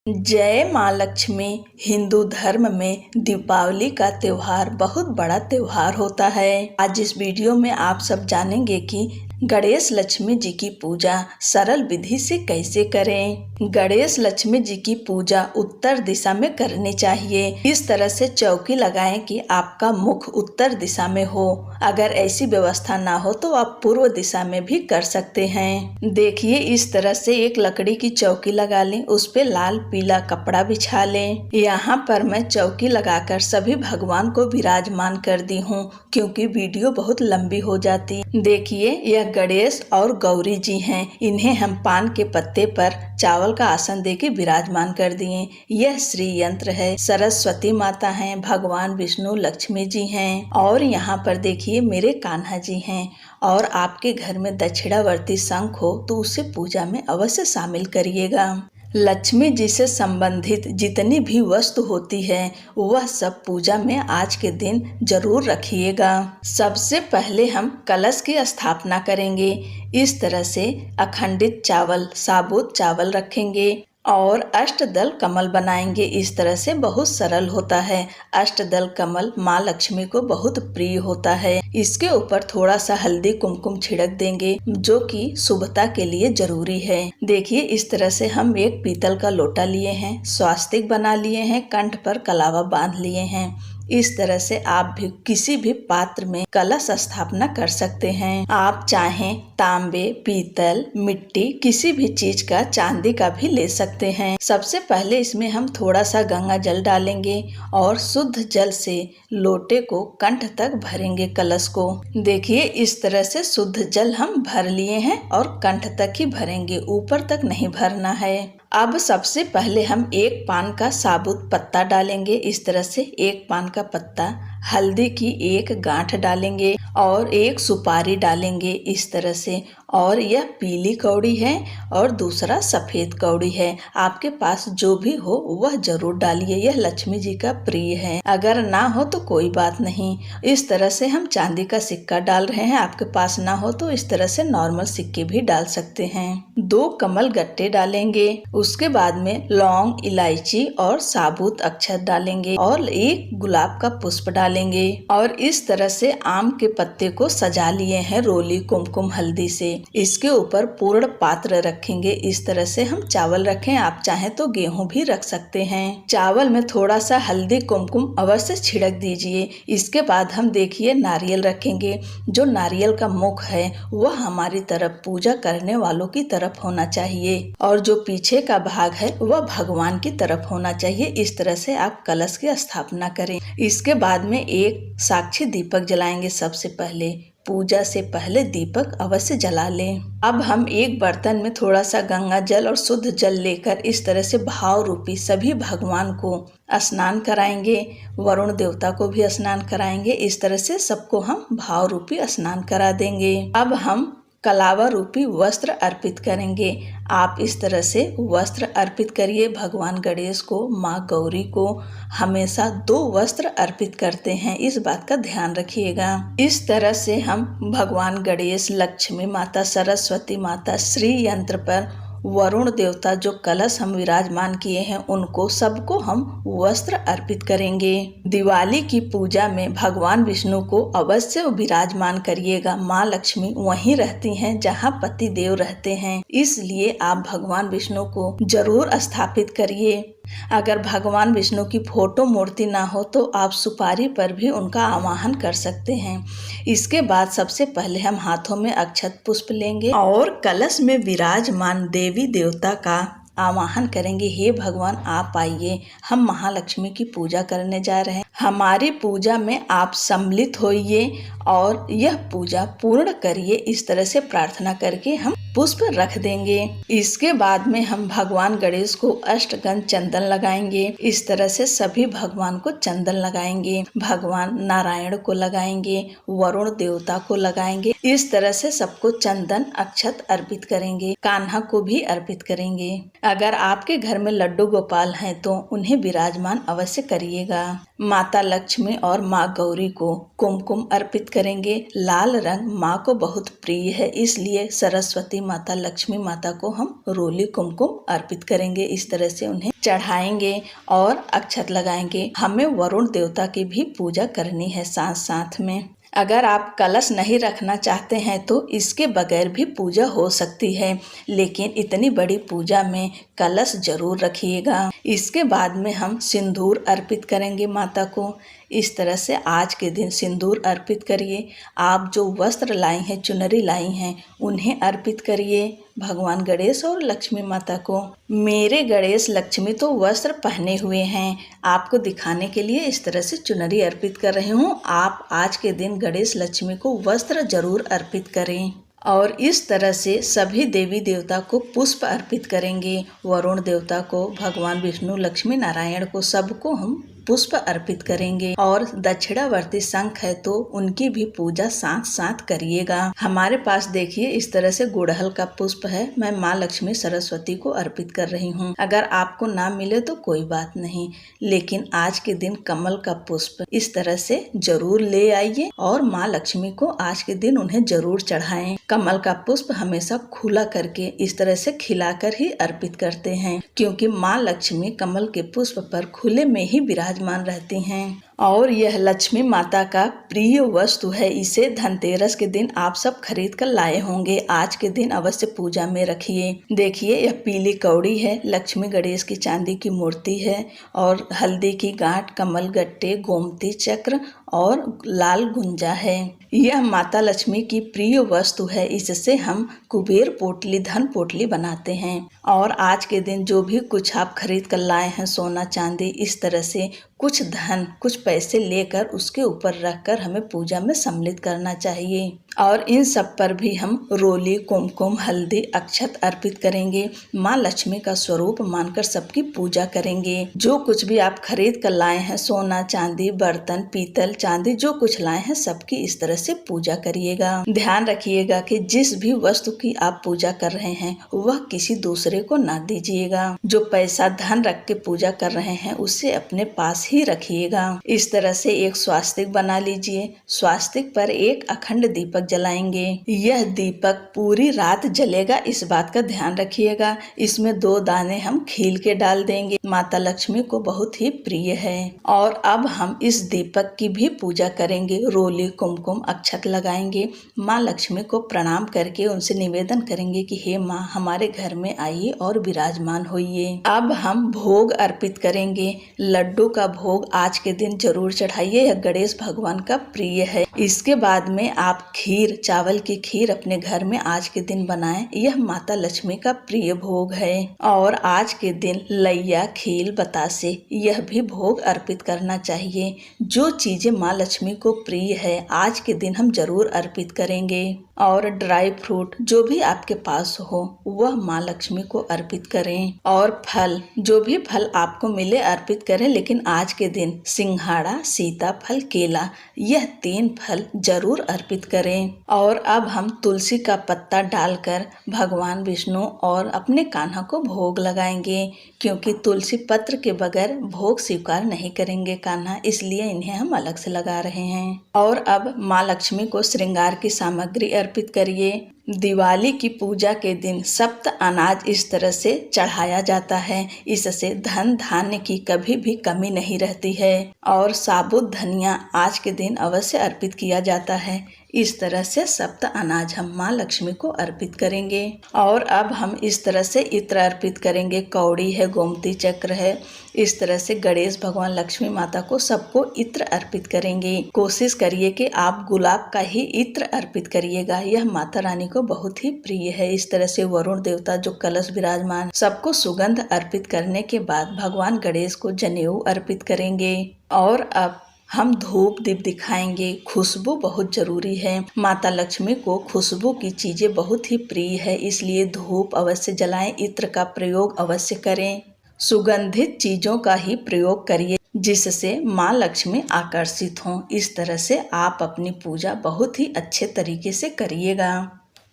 जय माँ लक्ष्मी। हिंदू धर्म में दीपावली का त्योहार बहुत बड़ा त्योहार होता है। आज इस वीडियो में आप सब जानेंगे कि गणेश लक्ष्मी जी की पूजा सरल विधि से कैसे करें। गणेश लक्ष्मी जी की पूजा उत्तर दिशा में करनी चाहिए। इस तरह से चौकी लगाएं कि आपका मुख उत्तर दिशा में हो। अगर ऐसी व्यवस्था ना हो तो आप पूर्व दिशा में भी कर सकते हैं। देखिए, इस तरह से एक लकड़ी की चौकी लगा लें, उस पे लाल पीला कपड़ा बिछा लें। यहाँ पर मैं चौकी लगाकर सभी भगवान को विराजमान कर दी हूँ, क्योंकि वीडियो बहुत लंबी हो जाती। देखिए, यह गणेश और गौरी जी हैं। इन्हें हम पान के पत्ते पर चावल का आसन देके विराजमान कर दिए। यह श्री यंत्र है। सरस्वती माता हैं, भगवान विष्णु लक्ष्मी जी हैं, और यहाँ पर देखिए मेरे कान्हा जी हैं। और आपके घर में दक्षिणावर्ती शंख हो तो उसे पूजा में अवश्य शामिल करिएगा। लक्ष्मी जी से संबंधित जितनी भी वस्तु होती है वह सब पूजा में आज के दिन जरूर रखिएगा। सबसे पहले हम कलश की स्थापना करेंगे। इस तरह से अखंडित चावल, साबुत चावल रखेंगे और अष्टदल कमल बनाएंगे। इस तरह से बहुत सरल होता है। अष्टदल कमल माँ लक्ष्मी को बहुत प्रिय होता है। इसके ऊपर थोड़ा सा हल्दी कुमकुम छिड़क देंगे, जो कि शुभता के लिए जरूरी है। देखिए, इस तरह से हम एक पीतल का लोटा लिए हैं, स्वास्तिक बना लिए हैं, कंठ पर कलावा बांध लिए हैं। इस तरह से आप भी किसी भी पात्र में कलश स्थापना कर सकते हैं। आप चाहें तांबे, पीतल, मिट्टी, किसी भी चीज का, चांदी का भी ले सकते हैं। सबसे पहले इसमें हम थोड़ा सा गंगा जल डालेंगे और शुद्ध जल से लोटे को कंठ तक भरेंगे कलश को। देखिए, इस तरह से शुद्ध जल हम भर लिए हैं और कंठ तक ही भरेंगे, ऊपर तक नहीं भरना है। अब सबसे पहले हम एक पान का साबुत पत्ता डालेंगे। इस तरह से एक पान का पत्ता, हल्दी की एक गांठ डालेंगे और एक सुपारी डालेंगे इस तरह से। और यह पीली कौड़ी है और दूसरा सफेद कौड़ी है। आपके पास जो भी हो वह जरूर डालिए, यह लक्ष्मी जी का प्रिय है। अगर ना हो तो कोई बात नहीं। इस तरह से हम चांदी का सिक्का डाल रहे हैं। आपके पास ना हो तो इस तरह से नॉर्मल सिक्के भी डाल सकते हैं। 2 कमल गट्टे डालेंगे। उसके बाद में लौंग, इलायची और साबुत अक्षत डालेंगे और एक गुलाब का पुष्प डालेंगे। और इस तरह से आम के पत्ते को सजा लिए हैं रोली, कुमकुम, हल्दी से। इसके ऊपर पूर्ण पात्र रखेंगे। इस तरह से हम चावल रखें, आप चाहें तो गेहूं भी रख सकते हैं। चावल में थोड़ा सा हल्दी कुमकुम अवश्य छिड़क दीजिए। इसके बाद हम देखिए नारियल रखेंगे। जो नारियल का मुख है वह हमारी तरफ, पूजा करने वालों की तरफ होना चाहिए, और जो पीछे का भाग है वह भगवान की तरफ होना चाहिए। इस तरह से आप कलश की स्थापना करें। इसके बाद में एक साक्षी दीपक जलाएंगे। सबसे पहले पूजा से पहले दीपक अवश्य जला लें। अब हम एक बर्तन में थोड़ा सा गंगा जल और शुद्ध जल लेकर इस तरह से भाव रूपी सभी भगवान को स्नान कराएंगे। वरुण देवता को भी स्नान कराएंगे। इस तरह से सबको हम भाव रूपी स्नान करा देंगे। अब हम कलावा रूपी वस्त्र अर्पित करेंगे। आप इस तरह से वस्त्र अर्पित करिए। भगवान गणेश को, माँ गौरी को हमेशा 2 वस्त्र अर्पित करते हैं, इस बात का ध्यान रखिएगा। इस तरह से हम भगवान गणेश, लक्ष्मी माता, सरस्वती माता, श्री यंत्र पर वरुण देवता जो कलश हम विराजमान किए हैं उनको सबको हम वस्त्र अर्पित करेंगे। दिवाली की पूजा में भगवान विष्णु को अवश्य विराजमान करिएगा। माँ लक्ष्मी वहीं रहती हैं जहाँ पति देव रहते हैं, इसलिए आप भगवान विष्णु को जरूर स्थापित करिए। अगर भगवान विष्णु की फोटो मूर्ति ना हो तो आप सुपारी पर भी उनका आवाहन कर सकते हैं। इसके बाद सबसे पहले हम हाथों में अक्षत पुष्प लेंगे और कलश में विराजमान देवी देवता का आवाहन करेंगे। हे भगवान, आप आइए, हम महालक्ष्मी की पूजा करने जा रहे हैं। हमारी पूजा में आप सम्मिलित होइए और यह पूजा पूर्ण करिए। इस तरह से प्रार्थना करके हम पुष्प रख देंगे। इसके बाद में हम भगवान गणेश को अष्टगंध चंदन लगाएंगे। इस तरह से सभी भगवान को चंदन लगाएंगे। भगवान नारायण को लगाएंगे, वरुण देवता को लगाएंगे। इस तरह से सबको चंदन अक्षत अर्पित करेंगे। कान्हा को भी अर्पित करेंगे। अगर आपके घर में लड्डू गोपाल हैं तो उन्हें विराजमान अवश्य करिएगा। माता लक्ष्मी और माँ गौरी को कुमकुम अर्पित करेंगे। लाल रंग माँ को बहुत प्रिय है, इसलिए सरस्वती माता, लक्ष्मी माता को हम रोली कुमकुम अर्पित करेंगे। इस तरह से उन्हें चढ़ाएंगे और अक्षत लगाएंगे। हमें वरुण देवता की भी पूजा करनी है साथ साथ में। अगर आप कलश नहीं रखना चाहते हैं तो इसके बगैर भी पूजा हो सकती है, लेकिन इतनी बड़ी पूजा में कलश जरूर रखिएगा। इसके बाद में हम सिंदूर अर्पित करेंगे माता को। इस तरह से आज के दिन सिंदूर अर्पित करिए। आप जो वस्त्र लाई हैं, चुनरी लाई हैं, उन्हें अर्पित करिए भगवान गणेश और लक्ष्मी माता को। मेरे गणेश लक्ष्मी तो वस्त्र पहने हुए हैं, आपको दिखाने के लिए इस तरह से चुनरी अर्पित कर रही हूँ। आप आज के दिन गणेश लक्ष्मी को वस्त्र जरूर अर्पित करें। और इस तरह से सभी देवी देवता को पुष्प अर्पित करेंगे। वरुण देवता को, भगवान विष्णु, लक्ष्मी नारायण को, सबको हम पुष्प अर्पित करेंगे। और दक्षिणावर्ती शंख है तो उनकी भी पूजा साथ साथ करिएगा। हमारे पास देखिए इस तरह से गुड़हल का पुष्प है, मैं माँ लक्ष्मी सरस्वती को अर्पित कर रही हूँ। अगर आपको ना मिले तो कोई बात नहीं, लेकिन आज के दिन कमल का पुष्प इस तरह से जरूर ले आइए और माँ लक्ष्मी को आज के दिन उन्हें जरूर चढ़ाएं। कमल का पुष्प हमेशा खुला करके इस तरह से खिलाकर ही अर्पित करते हैं, क्योंकि माँ लक्ष्मी कमल के पुष्प पर खुले में ही विराजमान रहती हैं। और यह लक्ष्मी माता का प्रिय वस्तु है। इसे धनतेरस के दिन आप सब खरीद कर लाए होंगे। आज के दिन अवश्य पूजा में रखिए। देखिए यह पीली कौड़ी है, लक्ष्मी गणेश की चांदी की मूर्ति है और हल्दी की गांठ, कमल गट्टे, गोमती चक्र और लाल गुंजा है। यह माता लक्ष्मी की प्रिय वस्तु है। इससे हम कुबेर पोटली, धन पोटली बनाते हैं। और आज के दिन जो भी कुछ आप खरीद कर लाए हैं, सोना चांदी, इस तरह से कुछ धन, कुछ पैसे लेकर उसके ऊपर रखकर हमें पूजा में सम्मिलित करना चाहिए। और इन सब पर भी हम रोली, कुमकुम, हल्दी, अक्षत अर्पित करेंगे। माँ लक्ष्मी का स्वरूप मानकर सबकी पूजा करेंगे। जो कुछ भी आप खरीद कर लाए हैं, सोना चांदी, बर्तन, पीतल, चांदी, जो कुछ लाए हैं, सबकी इस तरह से पूजा करिएगा। ध्यान रखिएगा कि जिस भी वस्तु की आप पूजा कर रहे हैं वह किसी दूसरे को ना दीजिएगा। जो पैसा, धन रख के पूजा कर रहे हैं उसे अपने पास ही रखिएगा। इस तरह से एक स्वास्तिक बना लीजिए। स्वास्तिक पर एक अखंड दीपक जलाएंगे। यह दीपक पूरी रात जलेगा, इस बात का ध्यान रखिएगा। इसमें 2 दाने हम खील के डाल देंगे। माता लक्ष्मी को बहुत ही प्रिय है। और अब हम इस दीपक की भी पूजा करेंगे। रोली, कुमकुम, अक्षत लगाएंगे। माँ लक्ष्मी को प्रणाम करके उनसे निवेदन करेंगे कि हे माँ, हमारे घर में आइए और विराजमान होइए। अब हम भोग अर्पित करेंगे। लड्डू का भोग आज के दिन जरूर चढ़ाइए, यह गणेश भगवान का प्रिय है। इसके बाद में आप खीर, चावल की खीर अपने घर में आज के दिन बनाएं। यह माता लक्ष्मी का प्रिय भोग है। और आज के दिन लैया, खील, बतासे, यह भी भोग अर्पित करना चाहिए। जो चीजें माँ लक्ष्मी को प्रिय है आज के दिन हम जरूर अर्पित करेंगे। और ड्राई फ्रूट जो भी आपके पास हो वह माँ लक्ष्मी को अर्पित करें। और फल, जो भी फल आपको मिले अर्पित करें, लेकिन आज के दिन सिंघाड़ा, सीताफल, केला, यह 3 फल जरूर अर्पित करें। और अब हम तुलसी का पत्ता डालकर भगवान विष्णु और अपने कान्हा को भोग लगाएंगे, क्योंकि तुलसी पत्र के बगैर भोग स्वीकार नहीं करेंगे कान्हा, इसलिए इन्हें हम अलग से लगा रहे हैं। और अब माँ लक्ष्मी को श्रृंगार की सामग्री अर्पित करिए। दिवाली की पूजा के दिन सप्त अनाज इस तरह से चढ़ाया जाता है। इससे धन धान्य की कभी भी कमी नहीं रहती है। और साबुत धनिया आज के दिन अवश्य अर्पित किया जाता है। इस तरह से सप्त अनाज हम माँ लक्ष्मी को अर्पित करेंगे। और अब हम इस तरह से इत्र अर्पित करेंगे। कौड़ी है, गोमती चक्र है, इस तरह से गणेश भगवान, लक्ष्मी माता को सबको इत्र अर्पित करेंगे। कोशिश करिए कि आप गुलाब का ही इत्र अर्पित करिएगा, यह माता रानी को बहुत ही प्रिय है। इस तरह से वरुण देवता जो कलश विराजमान, सबको सुगंध अर्पित करने के बाद भगवान गणेश को जनेऊ अर्पित करेंगे। और अब हम धूप दीप दिखाएंगे। खुशबू बहुत जरूरी है। माता लक्ष्मी को खुशबू की चीजें बहुत ही प्रिय है, इसलिए धूप अवश्य जलाएं, इत्र का प्रयोग अवश्य करें। सुगंधित चीजों का ही प्रयोग करिए जिससे माँ लक्ष्मी आकर्षित हों। इस तरह से आप अपनी पूजा बहुत ही अच्छे तरीके से करिएगा।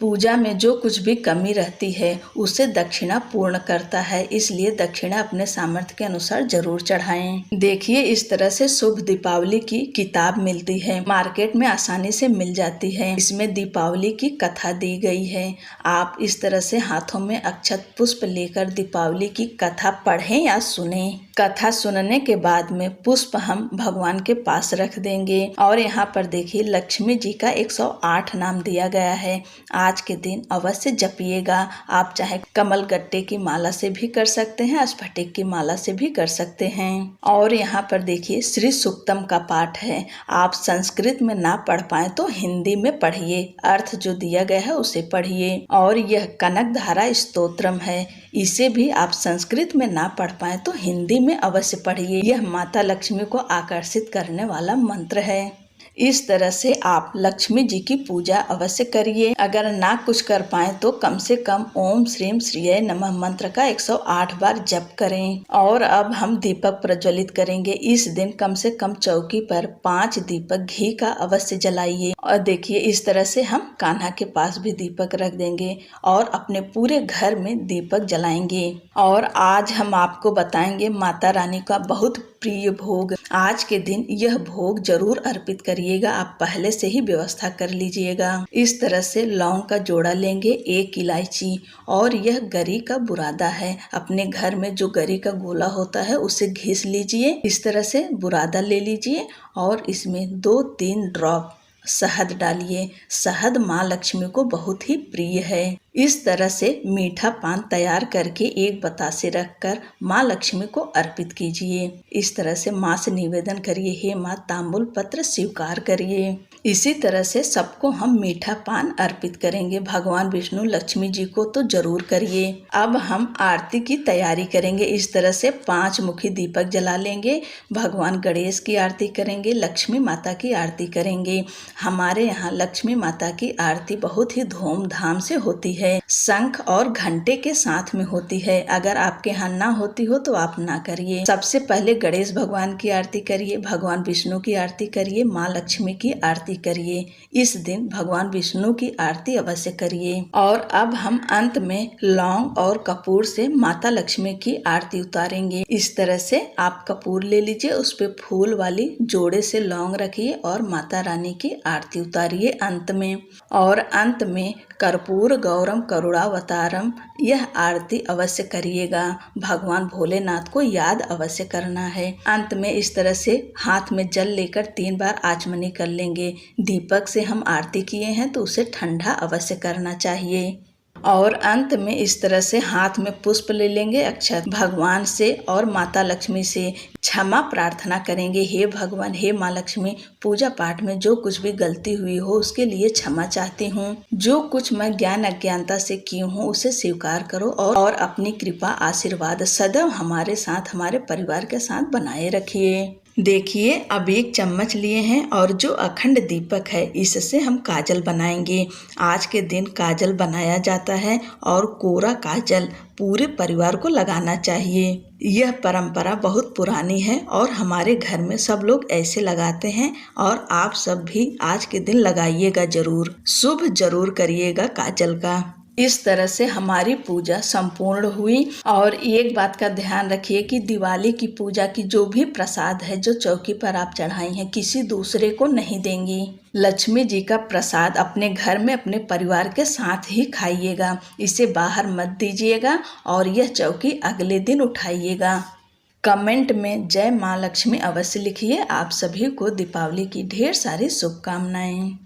पूजा में जो कुछ भी कमी रहती है उसे दक्षिणा पूर्ण करता है, इसलिए दक्षिणा अपने सामर्थ्य के अनुसार जरूर चढ़ाएं। देखिए, इस तरह से शुभ दीपावली की किताब मिलती है, मार्केट में आसानी से मिल जाती है। इसमें दीपावली की कथा दी गई है। आप इस तरह से हाथों में अक्षत पुष्प लेकर दीपावली की कथा पढ़ें या सुने। कथा सुनने के बाद में पुष्प हम भगवान के पास रख देंगे। और यहाँ पर देखिए, लक्ष्मी जी का 108 नाम दिया गया है। आज के दिन अवश्य जपिएगा। आप चाहे कमल गट्टे की माला से भी कर सकते हैं, स्फटिक की माला से भी कर सकते हैं। और यहाँ पर देखिए, श्री सूक्तम का पाठ है। आप संस्कृत में ना पढ़ पाए तो हिंदी में पढ़िए, अर्थ जो दिया गया है उसे पढ़िए। और यह कनक धारा स्तोत्रम है, इसे भी आप संस्कृत में ना पढ़ पाए तो हिंदी में अवश्य पढ़िए। यह माता लक्ष्मी को आकर्षित करने वाला मंत्र है। इस तरह से आप लक्ष्मी जी की पूजा अवश्य करिए। अगर ना कुछ कर पाए तो कम से कम ओम श्रीम श्रीय नमः मंत्र का 108 बार जप करें। और अब हम दीपक प्रज्वलित करेंगे। इस दिन कम से कम चौकी पर 5 दीपक घी का अवश्य जलाइए। और देखिए, इस तरह से हम कान्हा के पास भी दीपक रख देंगे और अपने पूरे घर में दीपक जलाएंगे। और आज हम आपको बताएंगे माता रानी का बहुत प्रिय भोग। आज के दिन यह भोग जरूर अर्पित करिएगा। आप पहले से ही व्यवस्था कर लीजिएगा। इस तरह से लौंग का जोड़ा लेंगे, 1 इलायची, और यह गरी का बुरादा है। अपने घर में जो गरी का गोला होता है उसे घिस लीजिए। इस तरह से बुरादा ले लीजिए और इसमें 2-3 ड्रॉप शहद डालिए। शहद माँ लक्ष्मी को बहुत ही प्रिय है। इस तरह से मीठा पान तैयार करके एक बतासे रखकर माँ लक्ष्मी को अर्पित कीजिए। इस तरह से माँ से निवेदन करिए, हे माँ तांबूल पत्र स्वीकार करिए। इसी तरह से सबको हम मीठा पान अर्पित करेंगे। भगवान विष्णु लक्ष्मी जी को तो जरूर करिए। अब हम आरती की तैयारी करेंगे। इस तरह से 5 मुखी दीपक जला लेंगे। भगवान गणेश की आरती करेंगे, लक्ष्मी माता की आरती करेंगे। हमारे यहाँ लक्ष्मी माता की आरती बहुत ही धूमधाम से होती है, शंख और घंटे के साथ में होती है। अगर आपके यहाँ ना होती हो तो आप ना करिए। सबसे पहले गणेश भगवान की आरती करिए, भगवान विष्णु की आरती करिए, माँ लक्ष्मी की आरती करिए। इस दिन भगवान विष्णु की आरती अवश्य करिए। और अब हम अंत में लौंग और कपूर से माता लक्ष्मी की आरती उतारेंगे। इस तरह से आप कपूर ले लीजिए, उस पे फूल वाली जोड़े से लौंग रखिए और माता रानी की आरती उतारिए अंत में। और अंत में कर्पूर गौरम करुणावतारम, यह आरती अवश्य करिएगा। भगवान भोलेनाथ को याद अवश्य करना है। अंत में इस तरह से हाथ में जल लेकर 3 बार आचमनी कर लेंगे। दीपक से हम आरती किए हैं तो उसे ठंडा अवश्य करना चाहिए। और अंत में इस तरह से हाथ में पुष्प ले लेंगे, अक्षत, भगवान से और माता लक्ष्मी से क्षमा प्रार्थना करेंगे। हे भगवान, हे माँ लक्ष्मी, पूजा पाठ में जो कुछ भी गलती हुई हो उसके लिए क्षमा चाहती हूँ। जो कुछ मैं ज्ञान अज्ञानता से की हूँ उसे स्वीकार करो और अपनी कृपा आशीर्वाद सदैव हमारे साथ, हमारे परिवार के साथ बनाए रखिए। देखिए, अब 1 चम्मच लिए हैं और जो अखंड दीपक है इससे हम काजल बनाएंगे। आज के दिन काजल बनाया जाता है और कोरा काजल पूरे परिवार को लगाना चाहिए। यह परंपरा बहुत पुरानी है और हमारे घर में सब लोग ऐसे लगाते हैं और आप सब भी आज के दिन लगाइएगा जरूर। शुभ जरूर करिएगा काजल का। इस तरह से हमारी पूजा संपूर्ण हुई। और एक बात का ध्यान रखिए कि दिवाली की पूजा की जो भी प्रसाद है, जो चौकी पर आप चढ़ाई हैं, किसी दूसरे को नहीं देंगी। लक्ष्मी जी का प्रसाद अपने घर में अपने परिवार के साथ ही खाइएगा, इसे बाहर मत दीजिएगा और यह चौकी अगले दिन उठाइएगा। कमेंट में जय माँ लक्ष्मी अवश्य लिखिए। आप सभी को दीपावली की ढेर सारी शुभकामनाएं।